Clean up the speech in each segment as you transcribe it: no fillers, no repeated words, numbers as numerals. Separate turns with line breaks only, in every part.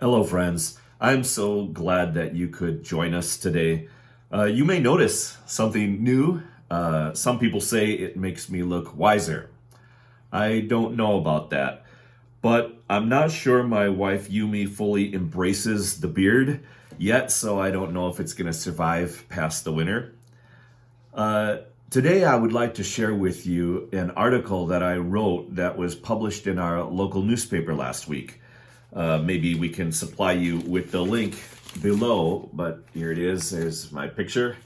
Hello, friends. I'm so glad that you could join us today. You may notice something new. Some people say it makes me look wiser. I don't know about that, but I'm not sure my wife Yumi fully embraces the beard yet, so I don't know if it's going to survive past the winter. Uh, Today, I would like to share with you an article that I wrote that was published in our local newspaper last week. Maybe we can supply you with the link below, but here it is. There's my picture.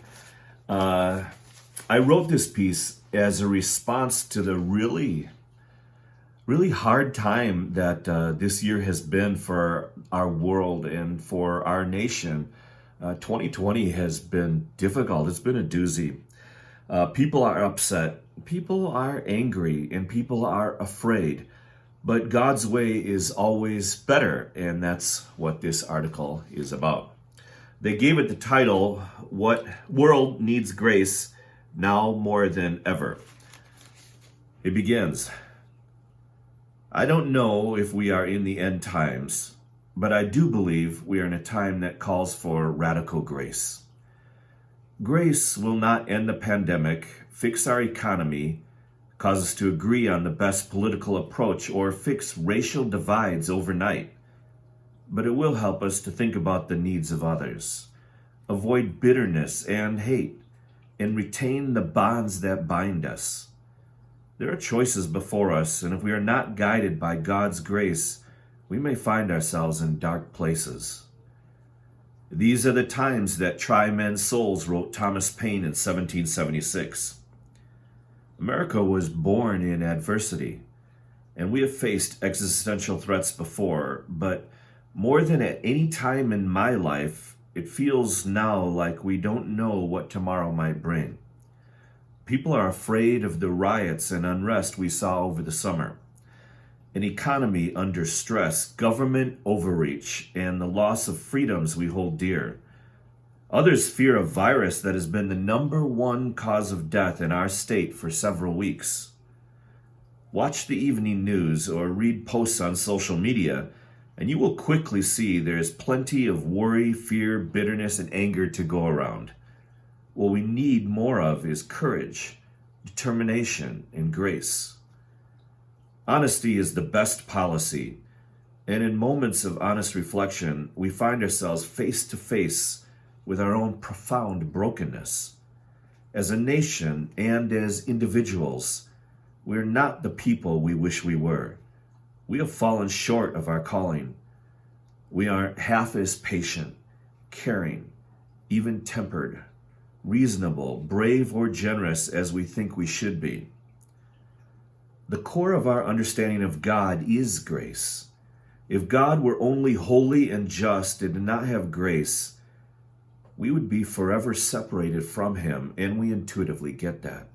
Uh, I wrote this piece as a response to the really hard time that this year has been for our world and for our nation. 2020 has been difficult. It's been a doozy. People are upset, people are angry, and people are afraid. But God's way is always better, and that's what this article is about. They gave it the title, What World Needs Grace Now More Than Ever. It begins, I don't know if we are in the end times, but I do believe we are in a time that calls for radical grace. Grace will not end the pandemic, fix our economy, cause us to agree on the best political approach, or fix racial divides overnight. But it will help us to think about the needs of others, avoid bitterness and hate, and retain the bonds that bind us. There are choices before us, and if we are not guided by God's grace, we may find ourselves in dark places. These are the times that try men's souls, wrote Thomas Paine in 1776. America was born in adversity, and we have faced existential threats before, but more than at any time in my life, it feels now like we don't know what tomorrow might bring. People are afraid of the riots and unrest we saw over the summer, an economy under stress, government overreach, and the loss of freedoms we hold dear. Others fear a virus that has been the number one cause of death in our state for several weeks. Watch the evening news or read posts on social media, and you will quickly see there is plenty of worry, fear, bitterness, and anger to go around. What we need more of is courage, determination, and grace. Honesty is the best policy, and in moments of honest reflection, we find ourselves face to face with our own profound brokenness. As a nation and as individuals, we're not the people we wish we were. We have fallen short of our calling. We aren't half as patient, caring, even tempered, reasonable, brave, or generous as we think we should be. The core of our understanding of God is grace. If God were only holy and just and did not have grace, we would be forever separated from him, and we intuitively get that.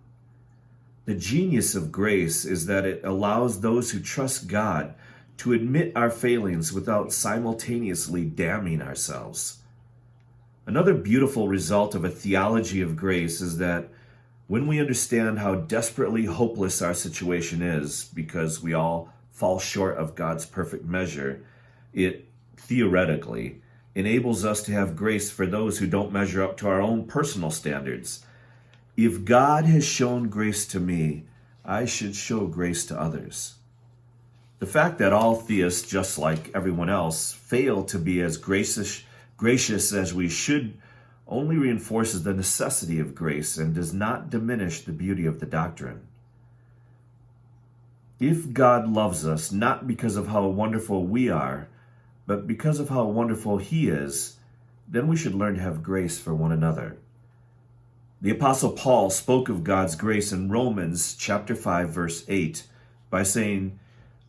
The genius of grace is that it allows those who trust God to admit our failings without simultaneously damning ourselves. Another beautiful result of a theology of grace is that when we understand how desperately hopeless our situation is, because we all fall short of God's perfect measure, it theoretically enables us to have grace for those who don't measure up to our own personal standards. If God has shown grace to me, I should show grace to others. The fact that all theists, just like everyone else, fail to be as gracious as we should only reinforces the necessity of grace and does not diminish the beauty of the doctrine. If God loves us not because of how wonderful we are, but because of how wonderful he is, then we should learn to have grace for one another. The Apostle Paul spoke of God's grace in Romans chapter 5, verse 8, by saying,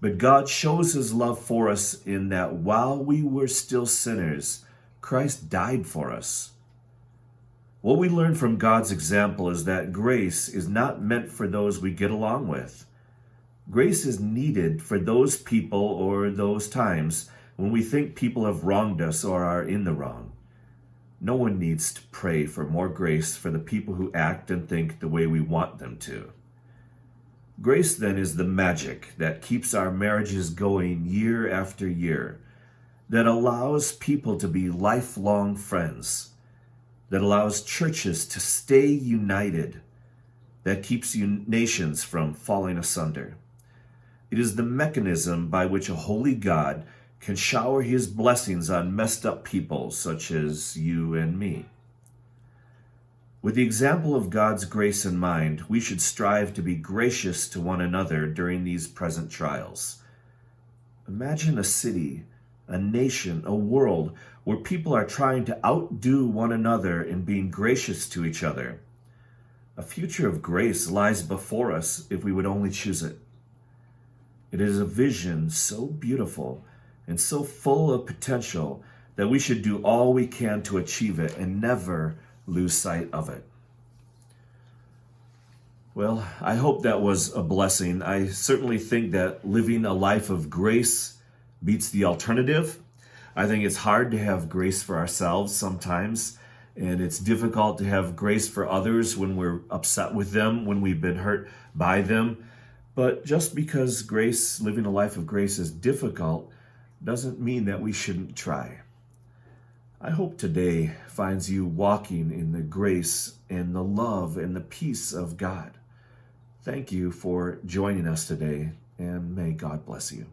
But God shows his love for us in that while we were still sinners, Christ died for us. What we learn from God's example is that grace is not meant for those we get along with. Grace is needed for those people or those times when we think people have wronged us or are in the wrong. No one needs to pray for more grace for the people who act and think the way we want them to. Grace then is the magic that keeps our marriages going year after year. that allows people to be lifelong friends, that allows churches to stay united, that keeps nations from falling asunder. It is the mechanism by which a holy God can shower his blessings on messed up people such as you and me. With the example of God's grace in mind, we should strive to be gracious to one another during these present trials. Imagine a city, a nation, a world where people are trying to outdo one another in being gracious to each other. A future of grace lies before us if we would only choose it. It is a vision so beautiful and so full of potential that we should do all we can to achieve it and never lose sight of it. Well, I hope that was a blessing. I certainly think that living a life of grace beats the alternative. I think it's hard to have grace for ourselves sometimes, and it's difficult to have grace for others when we're upset with them, when we've been hurt by them. But just because living a life of grace is difficult, doesn't mean that we shouldn't try. I hope today finds you walking in the grace and the love and the peace of God. Thank you for joining us today, and may God bless you.